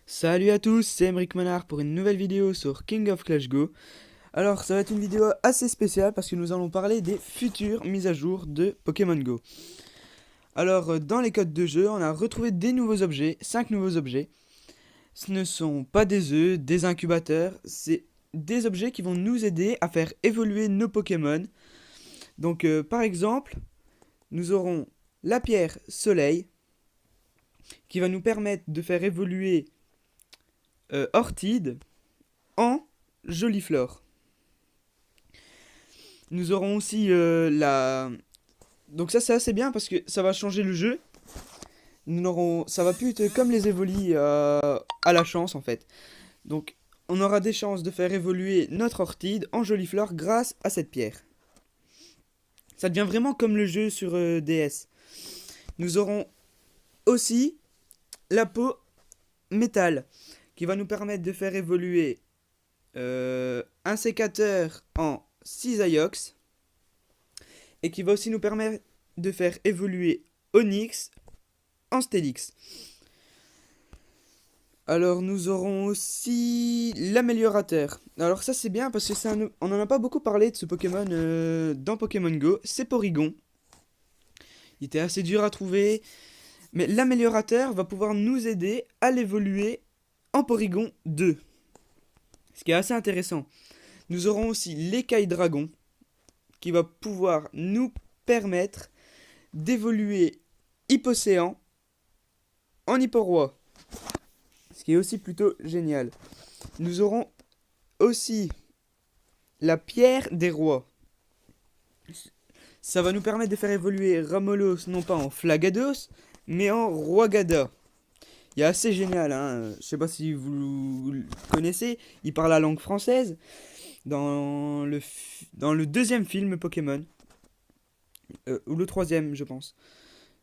Salut à tous, c'est Emeric Monard pour une nouvelle vidéo sur King of Clash Go. Alors ça va être une vidéo assez spéciale parce que nous allons parler des futures mises à jour de Pokémon Go. Alors dans les codes de jeu, on a retrouvé des nouveaux objets, 5 nouveaux objets. Ce ne sont pas des œufs, des incubateurs, c'est des objets qui vont nous aider à faire évoluer nos Pokémon. Donc par exemple, nous aurons la pierre soleil qui va nous permettre de faire évoluer Ortide en Joliflore. Nous aurons aussi la... Donc ça c'est assez bien parce que ça va changer le jeu. Ça va plus être comme les évolis à la chance en fait. Donc on aura des chances de faire évoluer notre Ortide en Joliflore grâce à cette pierre. Ça devient vraiment comme le jeu sur DS. Nous aurons aussi la peau métal qui va nous permettre de faire évoluer un sécateur en Cisaiox et qui va aussi nous permettre de faire évoluer Onyx en Steelix. Alors nous aurons aussi l'améliorateur. Alors ça c'est bien parce que on n'en a pas beaucoup parlé de ce Pokémon dans Pokémon Go. C'est Porygon. Il était assez dur à trouver. Mais l'améliorateur va pouvoir nous aider à l'évoluer en Porygon 2. Ce qui est assez intéressant. Nous aurons aussi l'écaille dragon qui va pouvoir nous permettre d'évoluer Hippocéan en Hipporoi. Ce qui est aussi plutôt génial. Nous aurons aussi la pierre des rois. Ça va nous permettre de faire évoluer Ramolos non pas en Flagados, mais en Roigada. Il est assez génial, hein. Je sais pas si vous le connaissez. Il parle la langue française dans le deuxième film Pokémon. Ou le troisième, je pense.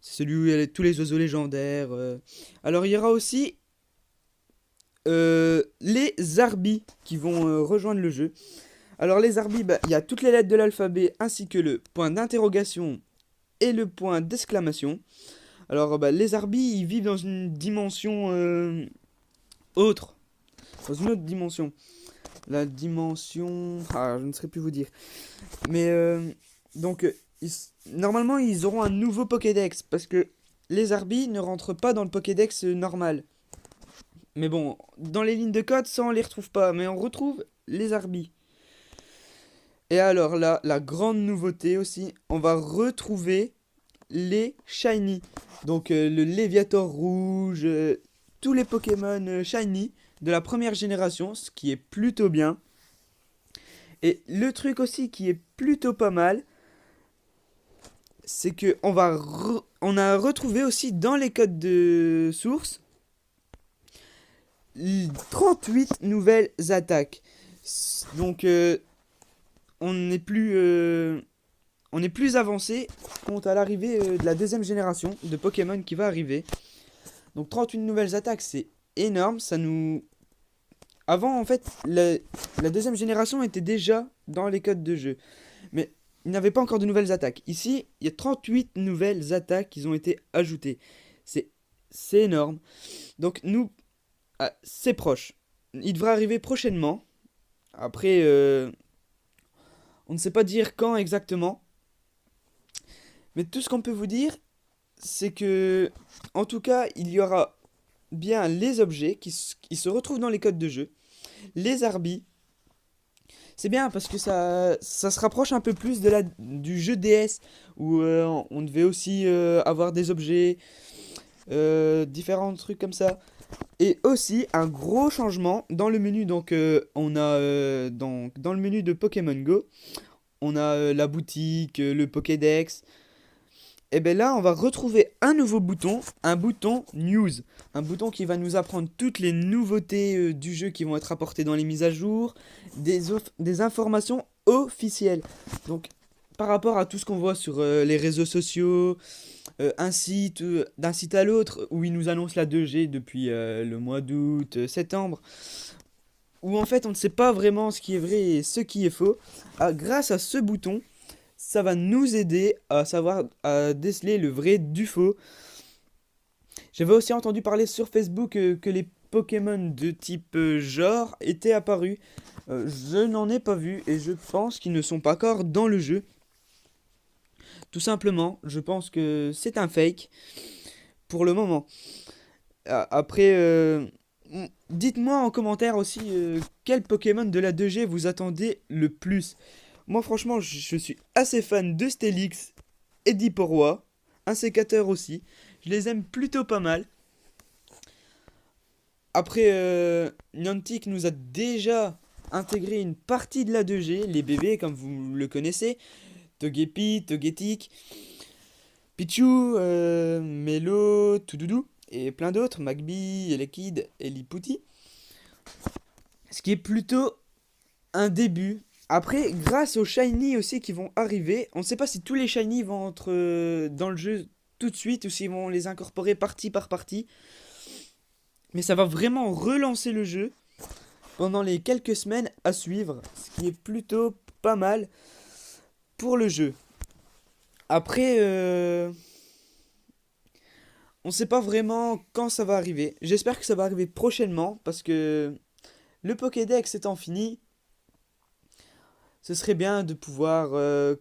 C'est celui où il y a tous les oiseaux légendaires. Alors il y aura aussi les Arbis qui vont rejoindre le jeu. Alors les Arbis, il y a toutes les lettres de l'alphabet ainsi que le point d'interrogation et le point d'exclamation. Alors les Arbis, ils vivent dans une dimension autre. Dans une autre dimension. La dimension... Ah, je ne saurais plus vous dire. Mais donc, normalement, ils auront un nouveau Pokédex. Parce que les Arbis ne rentrent pas dans le Pokédex normal. Mais bon, dans les lignes de code, ça on les retrouve pas. Mais on retrouve les Arbis. Et alors là, la grande nouveauté aussi, on va retrouver les Shiny. Donc le Léviator rouge, tous les Pokémon Shiny de la première génération, ce qui est plutôt bien. Et le truc aussi qui est plutôt pas mal, c'est que on a retrouvé aussi dans les codes de source 38 nouvelles attaques. Donc on est plus on est plus avancé quant à l'arrivée de la deuxième génération de Pokémon qui va arriver. Donc 38 nouvelles attaques, c'est énorme. Ça nous... Avant, en fait, la deuxième génération était déjà dans les codes de jeu. Mais il n'y avait pas encore de nouvelles attaques. Ici, il y a 38 nouvelles attaques qui ont été ajoutées. C'est c'est énorme. Donc nous, c'est proche. Il devrait arriver prochainement. Après, on ne sait pas dire quand exactement. Mais tout ce qu'on peut vous dire, c'est que, en tout cas, il y aura bien les objets qui se retrouvent dans les codes de jeu. Les Arbis, c'est bien parce que ça se rapproche un peu plus du jeu DS où on devait aussi avoir des objets, différents trucs comme ça. Et aussi un gros changement dans le menu. Donc on a dans le menu de Pokémon Go, on a la boutique, le Pokédex. Et bien là, on va retrouver un nouveau bouton, un bouton News. Un bouton qui va nous apprendre toutes les nouveautés du jeu qui vont être apportées dans les mises à jour, des informations officielles. Donc, par rapport à tout ce qu'on voit sur les réseaux sociaux, d'un site à l'autre, où ils nous annoncent la 2G depuis le mois d'août, septembre, où en fait on ne sait pas vraiment ce qui est vrai et ce qui est faux, grâce à ce bouton, ça va nous aider à savoir à déceler le vrai du faux. J'avais aussi entendu parler sur Facebook que les Pokémon de type genre étaient apparus. Je n'en ai pas vu et je pense qu'ils ne sont pas encore dans le jeu. Tout simplement, je pense que c'est un fake pour le moment. Après, dites-moi en commentaire aussi quel Pokémon de la 2G vous attendez le plus. Moi, franchement, je suis assez fan de Steelix et d'Hyporoi, un sécateur aussi. Je les aime plutôt pas mal. Après, Niantic nous a déjà intégré une partie de la 2G, les bébés, comme vous le connaissez. Togepi, Togetic, Pichu, Melo, Toudoudou, et plein d'autres, Magby, Elekid, Eliputi. Ce qui est plutôt un début. Après, grâce aux Shiny aussi qui vont arriver, on ne sait pas si tous les Shiny vont entrer dans le jeu tout de suite ou s'ils vont les incorporer partie par partie. Mais ça va vraiment relancer le jeu pendant les quelques semaines à suivre, ce qui est plutôt pas mal pour le jeu. Après, on sait pas vraiment quand ça va arriver. J'espère que ça va arriver prochainement parce que le Pokédex étant fini, ce serait bien de pouvoir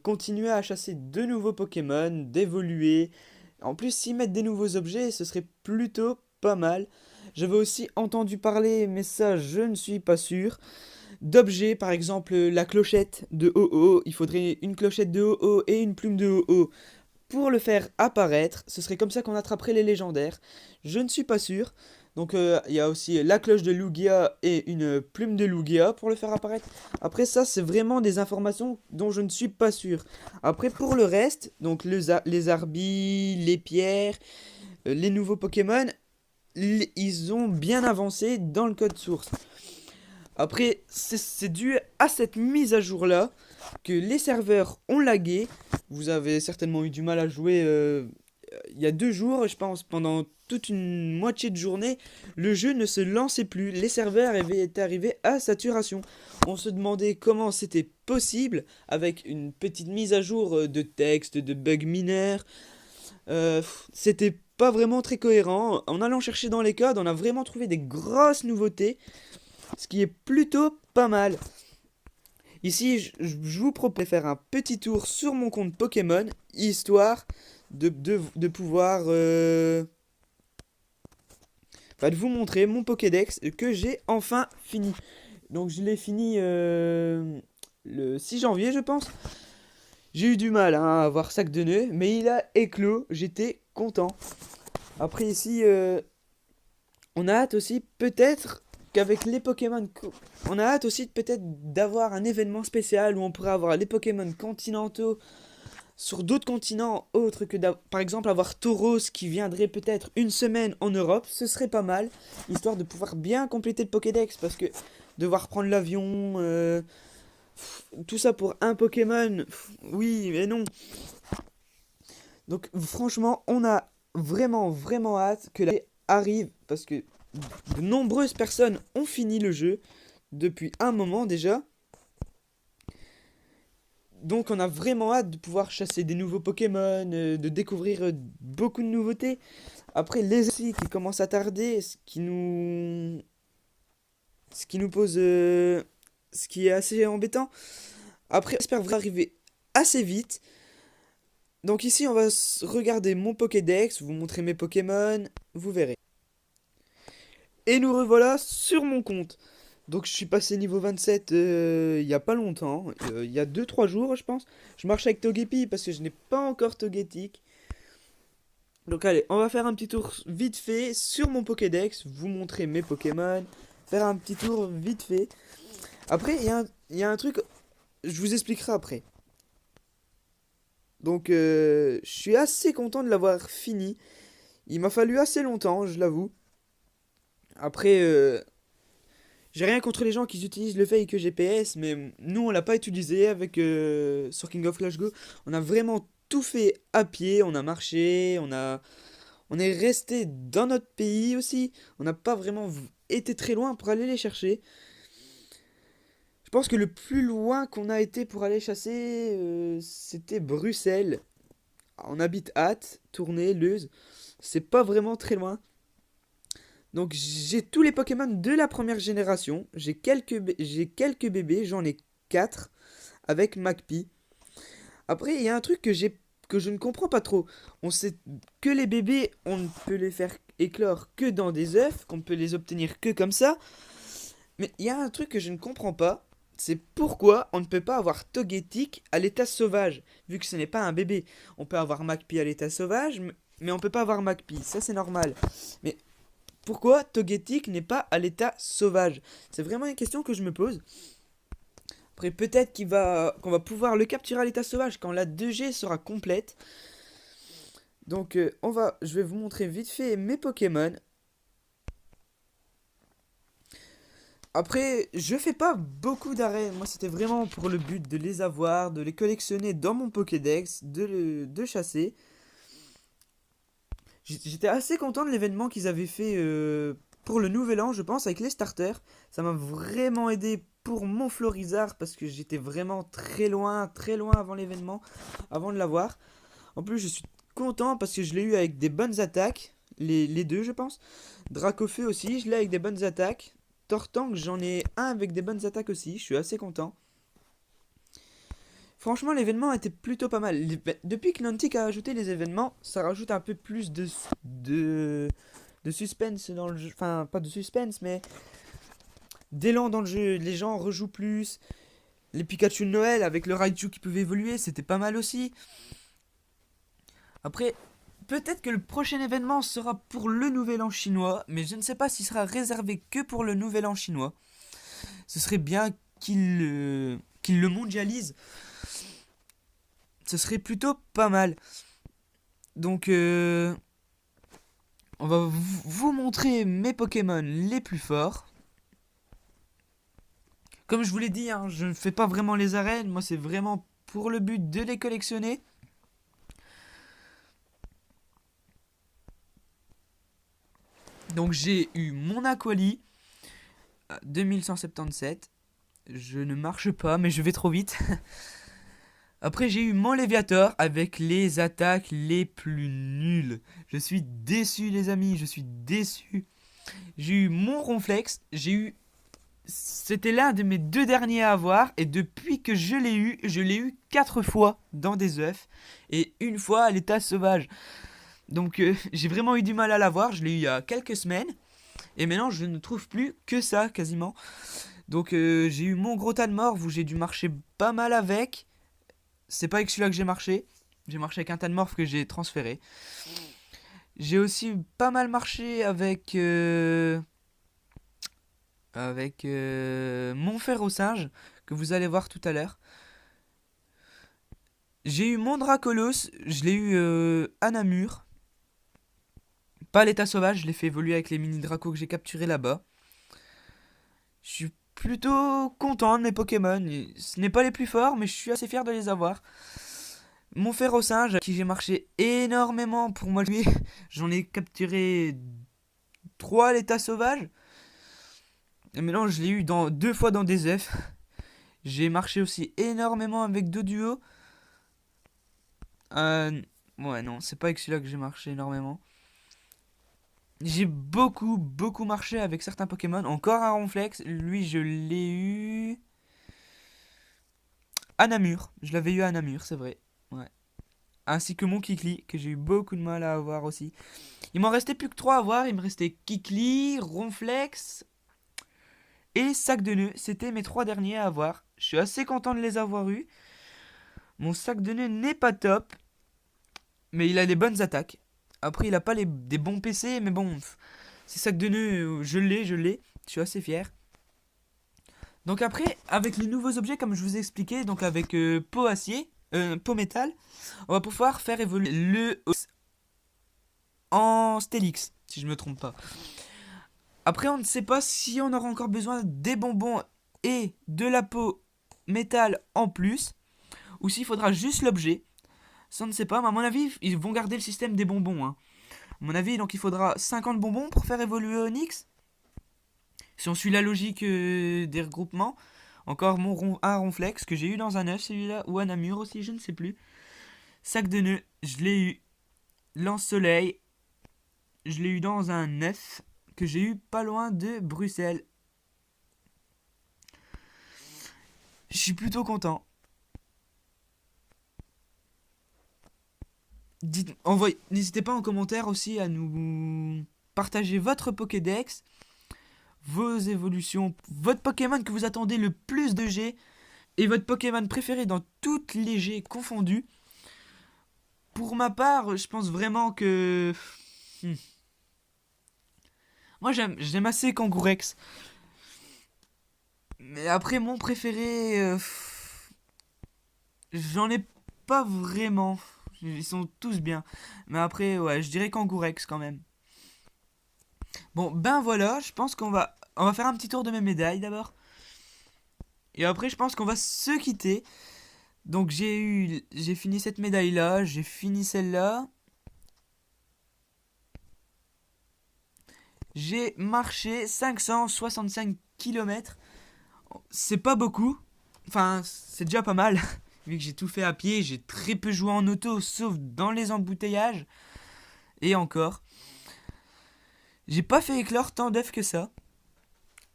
continuer à chasser de nouveaux Pokémon, d'évoluer. En plus, s'y mettre des nouveaux objets, ce serait plutôt pas mal. J'avais aussi entendu parler, mais ça, je ne suis pas sûr, d'objets, par exemple la clochette de Ho-Oh. Il faudrait une clochette de Ho-Oh et une plume de Ho-Oh pour le faire apparaître. Ce serait comme ça qu'on attraperait les légendaires. Je ne suis pas sûr. Donc il y a aussi la cloche de Lugia et une plume de Lugia pour le faire apparaître. Après ça, c'est vraiment des informations dont je ne suis pas sûr. Après pour le reste, donc les Arbis, les pierres, les nouveaux Pokémon, ils ont bien avancé dans le code source. Après, c'est dû à cette mise à jour là que les serveurs ont lagué. Vous avez certainement eu du mal à jouer il y a 2 jours, je pense, pendant toute une moitié de journée, le jeu ne se lançait plus. Les serveurs étaient arrivés à saturation. On se demandait comment c'était possible avec une petite mise à jour de texte, de bugs mineurs. C'était pas vraiment très cohérent. En allant chercher dans les codes, on a vraiment trouvé des grosses nouveautés, ce qui est plutôt pas mal. Ici, je vous propose de faire un petit tour sur mon compte Pokémon, histoire de pouvoir de vous montrer mon Pokédex que j'ai enfin fini. Donc je l'ai fini le 6 janvier, je pense. J'ai eu du mal à avoir sac de nœuds, mais il a éclos, j'étais content. Après ici, on a hâte aussi peut-être qu'avec les Pokémon, on a hâte aussi peut-être d'avoir un événement spécial où on pourrait avoir les Pokémon continentaux sur d'autres continents autres que par exemple avoir Tauros qui viendrait peut-être une semaine en Europe, ce serait pas mal, histoire de pouvoir bien compléter le Pokédex, parce que devoir prendre l'avion, tout ça pour un Pokémon, oui mais non. Donc franchement, on a vraiment hâte que la arrive, parce que de nombreuses personnes ont fini le jeu depuis un moment déjà. Donc on a vraiment hâte de pouvoir chasser des nouveaux Pokémon, de découvrir beaucoup de nouveautés. Après les aussi qui commencent à tarder, ce qui nous pose, ce qui est assez embêtant. Après j'espère vous arriver assez vite. Donc ici on va regarder mon Pokédex, vous montrer mes Pokémon, vous verrez. Et nous revoilà sur mon compte. Donc je suis passé niveau 27 il y a pas longtemps, il y a 2 3 jours je pense. Je marche avec Togepi parce que je n'ai pas encore Togetic. Donc allez, on va faire un petit tour vite fait sur mon Pokédex, vous montrer mes Pokémon, faire un petit tour vite fait. Après il y a un truc, je vous expliquerai après. Donc je suis assez content de l'avoir fini. Il m'a fallu assez longtemps, je l'avoue. Après j'ai rien contre les gens qui utilisent le fake GPS, mais nous on l'a pas utilisé avec sur King of Clash Go. On a vraiment tout fait à pied, on a marché, on est resté dans notre pays aussi. On n'a pas vraiment été très loin pour aller les chercher. Je pense que le plus loin qu'on a été pour aller chasser, c'était Bruxelles. On habite Hâte, Tournai, Leuze. C'est pas vraiment très loin. Donc j'ai tous les Pokémon de la première génération. J'ai quelques bébés, j'en ai 4 avec Magpie. Après, il y a un truc que je ne comprends pas trop. On sait que les bébés, on ne peut les faire éclore que dans des œufs, qu'on ne peut les obtenir que comme ça. Mais il y a un truc que je ne comprends pas. C'est pourquoi on ne peut pas avoir Togetic à l'état sauvage, vu que ce n'est pas un bébé. On peut avoir Magpie à l'état sauvage, mais on peut pas avoir Magpie. Ça, c'est normal. Mais pourquoi Togetic n'est pas à l'état sauvage? C'est vraiment une question que je me pose. Après, peut-être qu'on va pouvoir le capturer à l'état sauvage quand la 2G sera complète. Donc, je vais vous montrer vite fait mes Pokémon. Après, je fais pas beaucoup d'arrêts. Moi, c'était vraiment pour le but de les avoir, de les collectionner dans mon Pokédex, de chasser. J'étais assez content de l'événement qu'ils avaient fait pour le nouvel an, je pense, avec les starters. Ça m'a vraiment aidé pour mon Florizard parce que j'étais vraiment très loin avant l'événement, avant de l'avoir. En plus, je suis content parce que je l'ai eu avec des bonnes attaques, les deux, je pense. Dracofeu aussi, je l'ai avec des bonnes attaques. Tortank, j'en ai un avec des bonnes attaques aussi, je suis assez content. Franchement, l'événement était plutôt pas mal. Depuis que Niantic a ajouté les événements, ça rajoute un peu plus de suspense dans le jeu. Enfin, pas de suspense, mais d'élan dans le jeu. Les gens rejouent plus. Les Pikachu de Noël avec le Raichu qui pouvait évoluer, c'était pas mal aussi. Après, peut-être que le prochain événement sera pour le nouvel an chinois, mais je ne sais pas s'il sera réservé que pour le nouvel an chinois. Ce serait bien qu'il le mondialise. Ce serait plutôt pas mal. Donc, on va vous montrer mes Pokémon les plus forts. Comme je vous l'ai dit, hein, je ne fais pas vraiment les arènes. Moi, c'est vraiment pour le but de les collectionner. Donc, j'ai eu mon Aquali, 2177. Je ne marche pas, mais je vais trop vite. Après, j'ai eu mon Léviator avec les attaques les plus nulles. Je suis déçu, les amis, je suis déçu. J'ai eu mon Ronflex, c'était l'un de mes 2 derniers à avoir, et depuis que je l'ai eu 4 fois dans des œufs, et une fois à l'état sauvage. Donc j'ai vraiment eu du mal à l'avoir, je l'ai eu il y a quelques semaines, et maintenant je ne trouve plus que ça quasiment. Donc j'ai eu mon gros tas de morts où j'ai dû marcher pas mal avec. C'est pas avec celui-là que j'ai marché avec un tas de morphes que j'ai transféré. J'ai aussi pas mal marché avec mon fer au singe que vous allez voir tout à l'heure. J'ai eu mon Dracolos, je l'ai eu à Namur. Pas à l'état sauvage, je l'ai fait évoluer avec les mini Dracos que j'ai capturés là-bas. Je suis plutôt content de mes Pokémon. Ce n'est pas les plus forts, mais je suis assez fier de les avoir. Mon fer au singe, à qui j'ai marché énormément pour moi lui, j'en ai capturé 3 à l'état sauvage. Et maintenant, je l'ai eu 2 fois dans des œufs. J'ai marché aussi énormément avec Doduo. Ouais, non, c'est pas avec celui-là que j'ai marché énormément. J'ai beaucoup marché avec certains Pokémon. Encore un Ronflex. Lui, je l'ai eu à Namur. Je l'avais eu à Namur, c'est vrai. Ouais. Ainsi que mon Kikli, que j'ai eu beaucoup de mal à avoir aussi. Il m'en restait plus que 3 à avoir. Il me restait Kikli, Ronflex et Sac de nœuds. C'était mes 3 derniers à avoir. Je suis assez content de les avoir eus. Mon Sac de nœuds n'est pas top, mais il a des bonnes attaques. Après, il a pas des bons PC, mais bon, ces sacs de nœuds, je l'ai. Je suis assez fier. Donc après, avec les nouveaux objets, comme je vous ai expliqué, donc avec peau acier, peau métal, on va pouvoir faire évoluer le en Stélix, si je me trompe pas. Après, on ne sait pas si on aura encore besoin des bonbons et de la peau métal en plus, ou s'il faudra juste l'objet. Ça, on ne sait pas, mais à mon avis, ils vont garder le système des bonbons. Hein. À mon avis, donc il faudra 50 bonbons pour faire évoluer Onyx. Si on suit la logique des regroupements. Encore un Ronflex que j'ai eu dans un œuf, celui-là, ou un Namur aussi, je ne sais plus. Sac de nœuds, je l'ai eu. Lance-soleil, je l'ai eu dans un œuf. que j'ai eu pas loin de Bruxelles. Je suis plutôt content. N'hésitez pas en commentaire aussi à nous partager votre Pokédex, vos évolutions, votre Pokémon que vous attendez le plus de G et votre Pokémon préféré dans toutes les G confondues. Pour ma part, je pense vraiment que... Moi j'aime assez Kangourex. Mais après mon préféré... J'en ai pas vraiment. Ils sont tous bien. Mais après, ouais, je dirais Kangourex quand même. Bon, ben voilà, je pense on va faire un petit tour de mes médailles d'abord. Et après, je pense qu'on va se quitter. Donc j'ai fini cette médaille là, j'ai fini celle-là. J'ai marché 565 km. C'est pas beaucoup. Enfin, c'est déjà pas mal. Vu que j'ai tout fait à pied, j'ai très peu joué en auto, sauf dans les embouteillages. Et encore. J'ai pas fait éclore tant d'œufs que ça.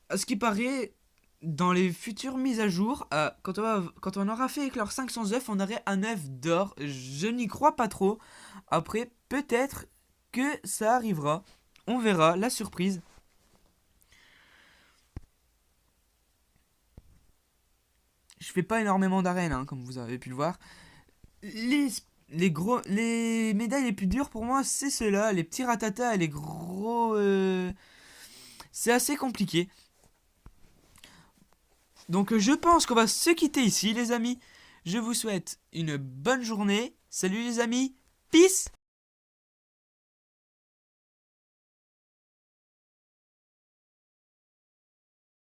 À ce qui paraît, dans les futures mises à jour, quand on aura fait éclore 500 œufs, on aurait un œuf d'or. Je n'y crois pas trop. Après, peut-être que ça arrivera. On verra, la surprise. Je fais pas énormément d'arènes, hein, comme vous avez pu le voir. Les médailles les plus dures pour moi, c'est ceux-là, les petits ratatas et les gros... C'est assez compliqué. Donc je pense qu'on va se quitter ici, les amis. Je vous souhaite une bonne journée. Salut les amis. Peace.